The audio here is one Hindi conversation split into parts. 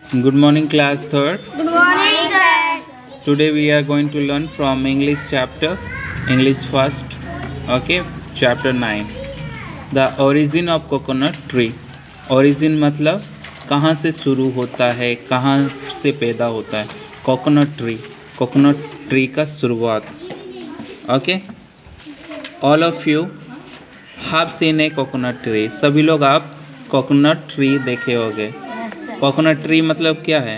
Good morning, class third. Good morning, sir. Today we are going to learn from English chapter, English first, okay, chapter 9. The origin of coconut tree. Origin मतलब कहाँ से शुरू होता है, कहाँ से पैदा होता है. कोकोनट ट्री का शुरुआत. Okay, all of you have seen A coconut tree. सभी लोग आप कोकोनट ट्री देखे होंगे. कोकोनट ट्री मतलब क्या है?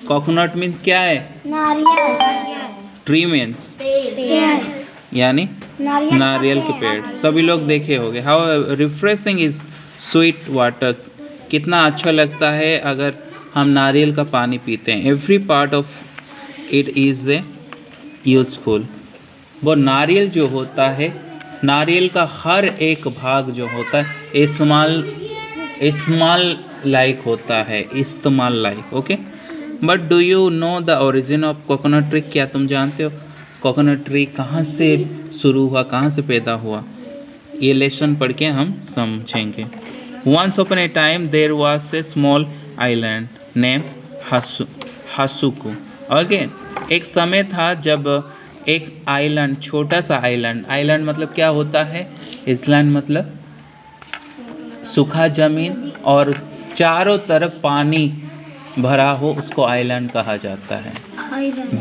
कोकोनट मीन्स क्या है? नारियल. ट्री मीन्स पेड़. यानी नारियल के पेड़. सभी लोग देखे होंगे. How refreshing is sweet water. कितना अच्छा लगता है अगर हम नारियल का पानी पीते हैं. Every part of it is a useful. वो नारियल जो होता है, नारियल का हर एक भाग जो होता है इस्तेमाल लायक होता है. इस्तेमाल लायक. Okay, but do you know the origin of coconut tree. क्या तुम जानते हो कोकोनट ट्री कहाँ से शुरू हुआ, कहाँ से पैदा हुआ? ये लेसन पढ़ के हम समझेंगे. Once upon a time there was a small island name हासुकू. ओके, एक समय था जब एक आइलैंड, छोटा सा आइलैंड मतलब क्या होता है? आइलैंड मतलब सूखा ज़मीन और चारों तरफ पानी भरा हो, उसको आइलैंड कहा जाता है.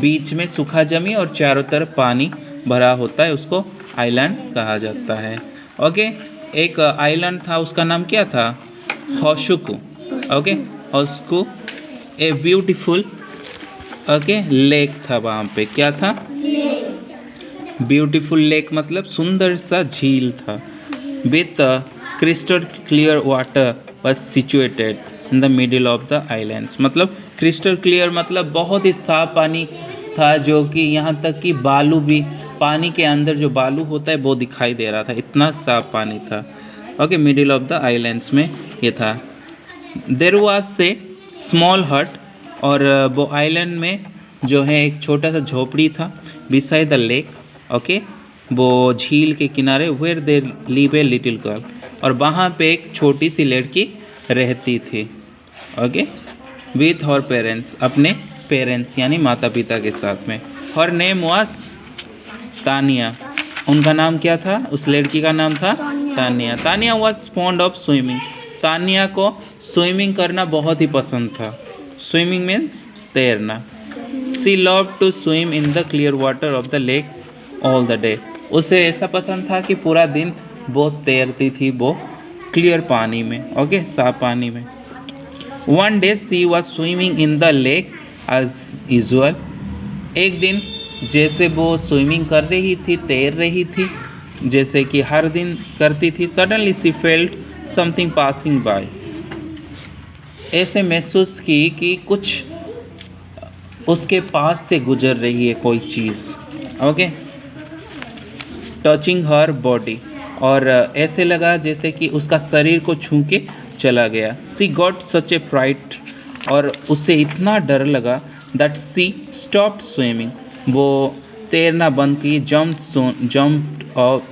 बीच में सूखा ज़मीन और चारों तरफ पानी भरा होता है, उसको आइलैंड कहा जाता है. ओके, एक आइलैंड था, उसका नाम क्या था? होशुकू. ओके, होशुकू ए ब्यूटीफुल लेक था वहाँ पे. क्या था? ब्यूटीफुल लेक मतलब सुंदर सा झील था. With crystal clear water was situated in the middle of the islands. मतलब क्रिस्टल क्लियर मतलब बहुत ही साफ पानी था, जो कि यहाँ तक कि बालू भी, पानी के अंदर जो बालू होता है वो दिखाई दे रहा था. इतना साफ पानी था. Okay, middle of the islands में ये था. देयर वाज ए स्मॉल हट. और वो आइलैंड में जो है एक छोटा सा झोपड़ी था. Beside the lake. ओके, वो झील के किनारे. Where there live a little girl. और वहाँ पे एक छोटी सी लड़की रहती थी. ओके, विथ हर पेरेंट्स, अपने पेरेंट्स यानी माता पिता के साथ में. Her name was Tania. उनका नाम क्या था? उस लड़की का नाम था Tania. Tania was fond of swimming. Tania को स्विमिंग करना बहुत ही पसंद था. स्विमिंग मीन्स तैरना. She love to swim in the clear water of the lake all the day. उसे ऐसा पसंद था कि पूरा दिन वो तैरती थी वो क्लियर पानी में. ओके, साफ पानी में. One day she was swimming in the lake as usual. एक दिन जैसे वो स्विमिंग कर रही थी, तैर रही थी जैसे कि हर दिन करती थी. Suddenly she felt something passing by. ऐसे महसूस की कि कुछ उसके पास से गुजर रही है कोई चीज़. ओके, टचिंग हर बॉडी. और ऐसे लगा जैसे कि उसका शरीर को छू के चला गया. सी गॉट सच ए फ्राइट. और उसे इतना डर लगा दैट सी स्टॉप्ड स्विमिंग. वो तैरना बंद की. Jumped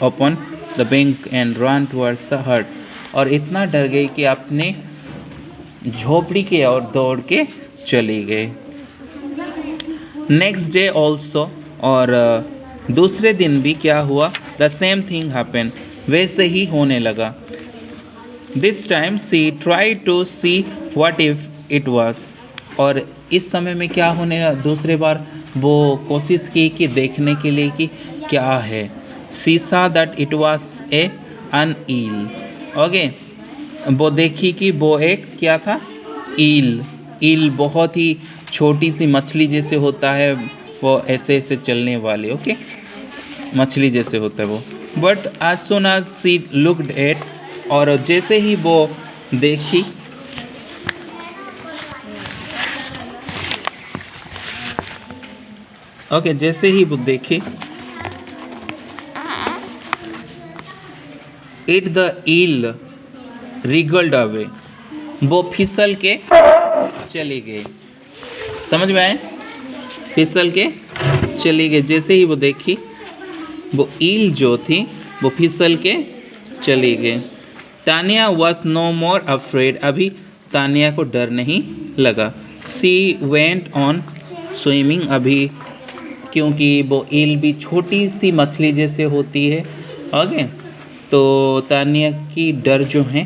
upon the bank and run towards the हट. और इतना डर गई कि अपने झोपड़ी के ओर दौड़ के चली गई. Next day also. और दूसरे दिन भी क्या हुआ? The same thing happen. वैसे ही होने लगा. This time she try to see what if it was. और इस समय में क्या होने लगा? दूसरे बार वो कोशिश की कि देखने के लिए कि क्या है. She saw that it was an eel. Okay, वो देखी कि वो एक क्या था? ईल बहुत ही छोटी सी मछली जैसे होता है, वो ऐसे ऐसे चलने वाले. ओके, मछली जैसे होता है वो. But as soon as she looked at. और जैसे ही वो देखी, ओके, जैसे ही वो देखी, it the eel wriggled away. वो फिसल के चली गई. समझ में आए? फिसल के चली गई. जैसे ही वो देखी, वो ईल जो थी वो फिसल के चली गई. Tania was no more afraid. अभी तानिया को डर नहीं लगा। सी वेंट ऑन स्विमिंग, अभी क्योंकि वो ईल भी छोटी सी मछली जैसे होती है, ओके, तो तानिया की डर जो है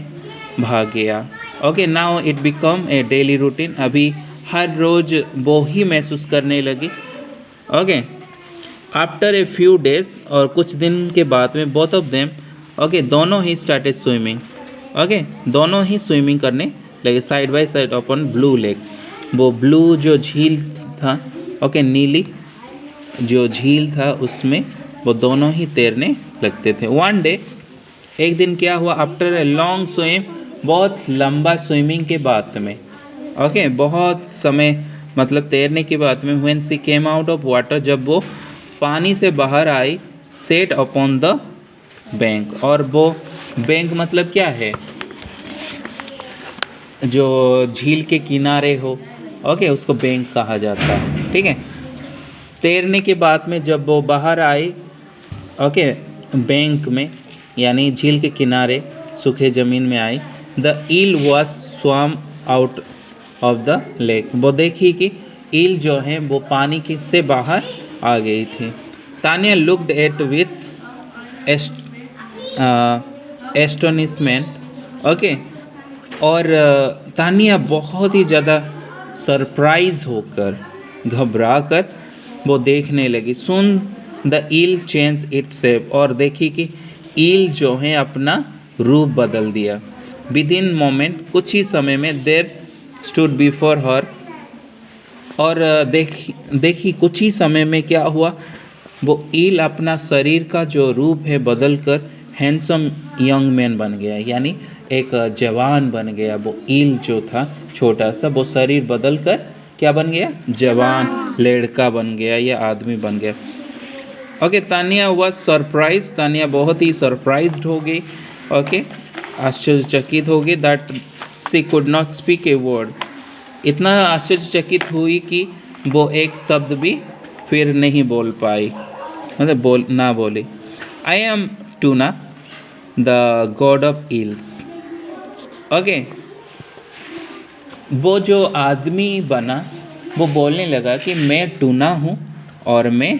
भाग गया। Okay, now it become a daily routine, अभी हर रोज़ वो ही महसूस करने लगी। Okay, after a few days, और कुछ दिन के बाद में बोथ ऑफ देम, ओके, दोनों ही स्टार्टेड स्विमिंग। ओके, दोनों ही स्विमिंग करने लगे side by side upon blue lake, वो ब्लू जो झील था, ओके, नीली जो झील था उसमें वो दोनों ही तैरने लगते थे। वन डे, एक दिन क्या हुआ, आफ्टर ए लॉन्ग स्विम, बहुत लंबा स्विमिंग के बाद में, ओके, बहुत समय मतलब तैरने के बाद में, when she came out of water, जब वो पानी से बाहर आई, सेट अपॉन द बैंक, और वो बैंक मतलब क्या है, जो झील के किनारे हो, ओके, उसको बैंक कहा जाता है, ठीक है। तैरने के बाद में जब वो बाहर आई, ओके, बैंक में यानी झील के किनारे सूखे ज़मीन में आई, the eel was swam out of the lake, वो देखी कि ईल जो है वो पानी के से बाहर आ गई थी। Tania looked at with astonishment, okay, और तानिया बहुत ही ज़्यादा सरप्राइज होकर, घबरा कर वो देखने लगी। सुन the eel change its shape, और देखी कि ईल जो है अपना रूप बदल दिया। विद इन मोमेंट, कुछ ही समय में, देर स्टूड बिफोर हर, और देखी कुछ ही समय में क्या हुआ, वो ईल अपना शरीर का जो रूप है बदल कर हैंडसम यंग मैन बन गया, यानी एक जवान बन गया। वो ईल जो था छोटा सा, वो शरीर बदल कर क्या बन गया, जवान लड़का बन गया या आदमी बन गया। Okay, Tania was surprise, Tania बहुत ही सरप्राइज्ड हो गई, ओके, आश्चर्यचकित हो गई, that she could not speak a word, इतना आश्चर्यचकित हुई कि वो एक शब्द भी फिर नहीं बोल पाई, मतलब ना बोली। I am Tuna the god of eels, okay, वो जो आदमी बना वो बोलने लगा कि मैं टूना हूँ और मैं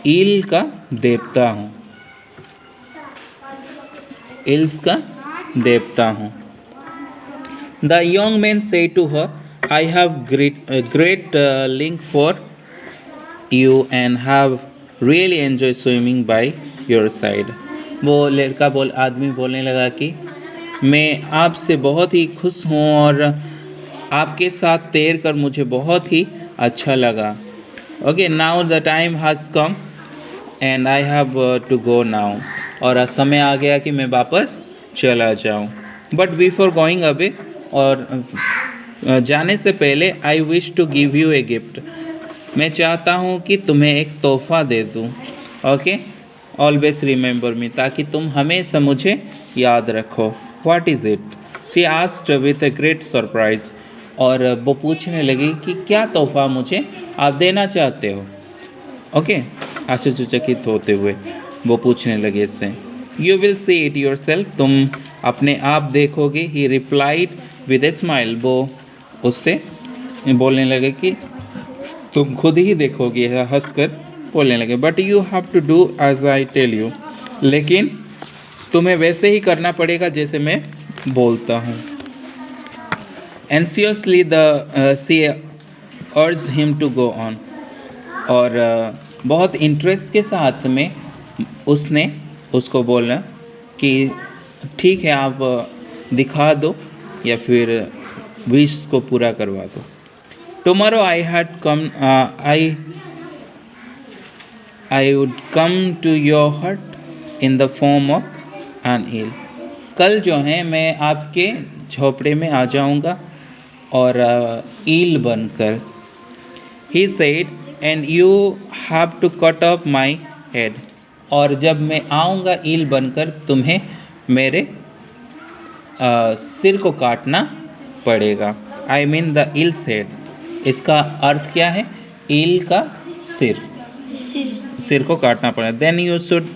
ईल का देवता हूँ, ईल्स का देवता हूँ। The young man said to her, I have great link for you and have really enjoy swimming by your side. वो लड़का आदमी बोलने लगा कि मैं आपसे बहुत ही खुश हूँ और आपके साथ तैर कर मुझे बहुत ही अच्छा लगा। Okay, now the time has come and I have to go now, और समय आ गया कि मैं वापस चला जाऊँ। बट बिफोर गोइंग अवे, और जाने से पहले, I wish to give you a gift, मैं चाहता हूँ कि तुम्हें एक तोहफ़ा दे दूँ। ओके, ऑलवेज रिमेंबर मी, ताकि तुम हमेशा मुझे याद रखो। What is it, she asked with a great surprise, और वो पूछने लगी कि क्या तोहफ़ा मुझे आप देना चाहते हो। ओके, आश्चर्यचकित होते हुए वो पूछने लगे इससे। You will see it your self, तुम अपने आप देखोगे। ही रिप्लाइड विद ए स्माइल, वो उससे बोलने लगे कि तुम खुद ही देखोगे, हंसकर बोलने लगे। But you have to do as I tell you, लेकिन तुम्हें वैसे ही करना पड़ेगा जैसे मैं बोलता हूँ। एंसियसली सी अर्ज हिम टू गो ऑन, और बहुत इंटरेस्ट के साथ में उसने उसको बोला कि ठीक है, आप दिखा दो या फिर विश को पूरा करवा दो। Tomorrow I had come, I would come to your hut in the form of an eel, कल जो है मैं आपके झोपड़े में आ जाऊंगा और ईल बनकर। He said, and you have to cut off my head, और जब मैं आऊँगा ईल बनकर तुम्हें मेरे सिर को काटना पड़ेगा। I mean the eel's head, इसका अर्थ क्या है, ईल का सिर, सिर को काटना पड़ेगा। देन यू शुड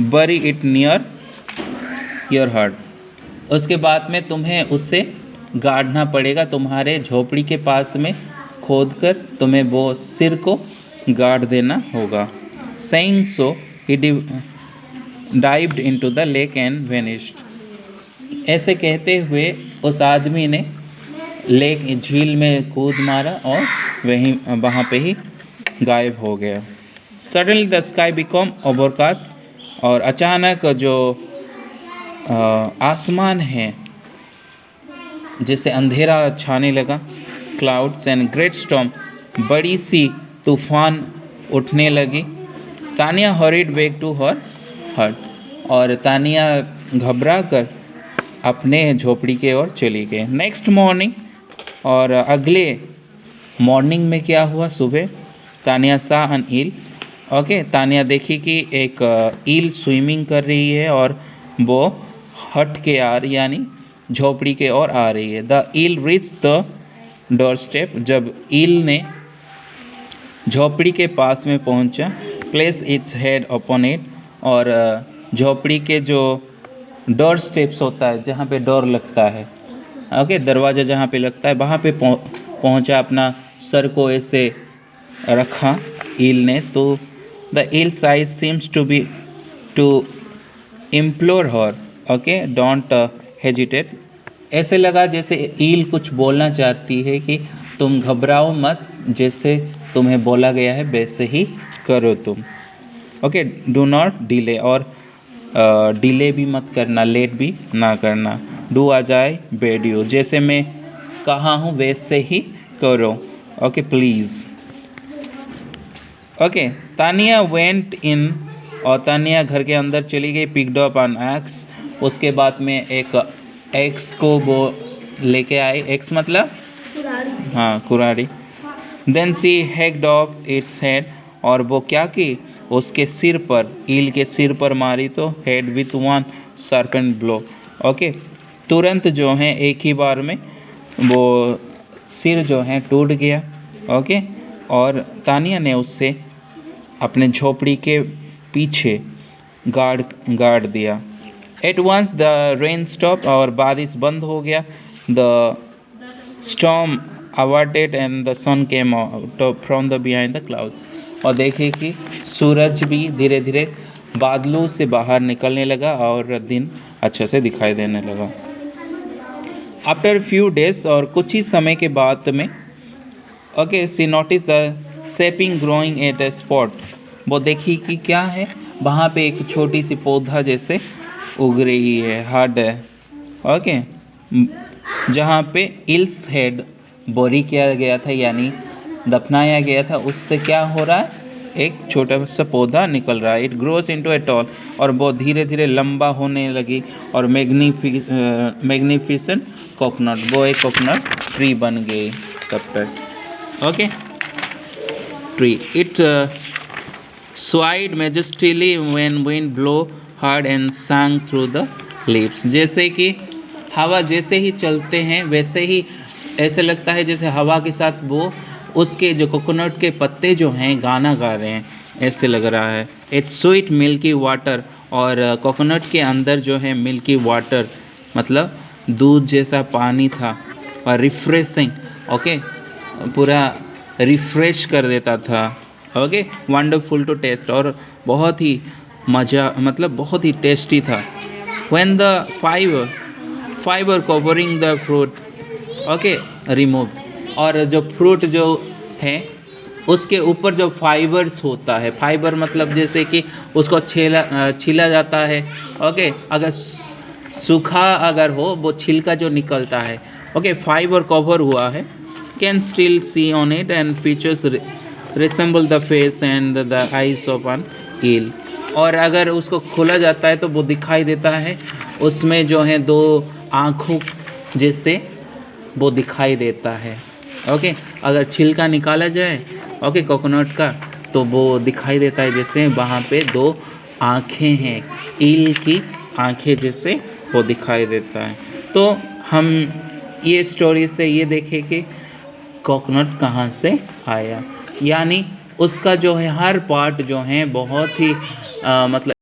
बरी इट नियर योर हार्ट, उसके बाद में तुम्हें उससे गाड़ना पड़ेगा, तुम्हारे झोपड़ी के पास में खोदकर तुम्हें वो सिर को गाड़ देना होगा। Saying so, he dived into the lake and vanished. ऐसे कहते हुए उस आदमी ने लेक झील में कूद मारा और वहाँ पे ही गायब हो गया। Suddenly the sky became overcast, और अचानक जो आसमान है जैसे अंधेरा छाने लगा। क्लाउड्स एंड ग्रेट स्टॉर्म, बड़ी सी तूफान उठने लगी। Tania hurried back to her hut, और तानिया घबरा कर अपने झोपड़ी के ओर चली गई। नेक्स्ट मॉर्निंग, और अगले मॉर्निंग में क्या हुआ, सुबह तानिया सा एन ईल। ओके, तानिया देखी कि एक ईल स्विमिंग कर रही है और वो हट के यानी झोपड़ी के ओर आ रही है। The eel reach the doorstep, जब ईल ने झोपड़ी के पास में पहुंचा, place its head upon it, और झोपड़ी के जो डोर स्टेप्स होता है जहाँ पे डोर लगता है, ओके, दरवाज़ा जहाँ पे लगता है वहाँ पे पहुंचा, अपना सर को ऐसे रखा ईल ने। तो the eel size seems to be to implore her, okay, don't hesitate. ऐसे लगा जैसे ईल कुछ बोलना चाहती है कि तुम घबराओ मत, जैसे तुम्हें बोला गया है वैसे ही करो तुम। ओके, डू नॉट डिले, और डिले भी मत करना, लेट भी ना करना। डू आज आई बेड यू, जैसे मैं कहा हूँ वैसे ही करो। Okay please. Okay, Tania went in, और तानिया घर के अंदर चली गई। पिक्ड अप एन एक्स, उसके बाद में एक एक्स को वो लेके आई। एक्स मतलब हाँ, कुराड़ी। Then she hacked off its head, और वो क्या की, उसके सिर पर, ईल के सिर पर मारी, तो head with one serpent blow. Okay, तुरंत जो है एक ही बार में वो सिर जो है टूट गया। ओके, और तानिया ने उससे अपने झोपड़ी के पीछे गाड़ दिया। At once the rain stop, और बारिश बंद हो गया। The storm averted and the sun came out from the behind the clouds, और देखे कि सूरज भी धीरे धीरे बादलों से बाहर निकलने लगा और दिन अच्छे से दिखाई देने लगा। आफ्टर फ्यू डेज, और कुछ ही समय के बाद में, okay, she notice the sapling growing at a spot, वो देखी कि क्या है, वहाँ पे एक छोटी सी पौधा जैसे उग रही है, हार्ड है। ओके, जहाँ पे इल्स हेड बोरी किया गया था यानी दफनाया गया था, उससे क्या हो रहा है, एक छोटा सा पौधा निकल रहा है। It grows into a tall, और वो धीरे धीरे लंबा होने लगी, और मैग्निफिसेंट कोकोनट, वो एक कोकोनट ट्री बन गई तब तक। Okay, tree it swayed majestically when wind blow hard and sang through the leaves, जैसे कि हवा जैसे ही चलते हैं वैसे ही ऐसे लगता है जैसे हवा के साथ वो उसके जो कोकोनट के पत्ते जो हैं गाना गा रहे हैं, ऐसे लग रहा है। इट्स स्वीट मिल्की वाटर, और कोकोनट के अंदर जो है मिल्की वाटर मतलब दूध जैसा पानी था, और रिफ्रेशिंग, ओके, पूरा रिफ्रेश कर देता था। ओके, वंडरफुल टू टेस्ट, और बहुत ही मज़ा, मतलब बहुत ही टेस्टी था। When the fibre covering the fruit, okay, remove, और जो फ्रूट जो है उसके ऊपर जो फाइबर्स होता है, फाइबर मतलब जैसे कि उसको छीला जाता है। ओके, अगर सूखा अगर हो वो छिलका जो निकलता है, ओके, फाइबर कवर हुआ है। Can still see on it and features resemble the face and the eyes of an eel, और अगर उसको खोला जाता है तो वो दिखाई देता है, उसमें जो है दो आँखों जैसे वो दिखाई देता है। ओके, अगर छिलका निकाला जाए, ओके, कोकोनट का, तो वो दिखाई देता है जैसे वहाँ पे दो आँखें हैं, ईल की आँखें जैसे वो दिखाई देता है। तो हम ये स्टोरी से ये देखें कि कोकोनट कहाँ से आया, यानी उसका जो है हर पार्ट जो है बहुत ही मतलब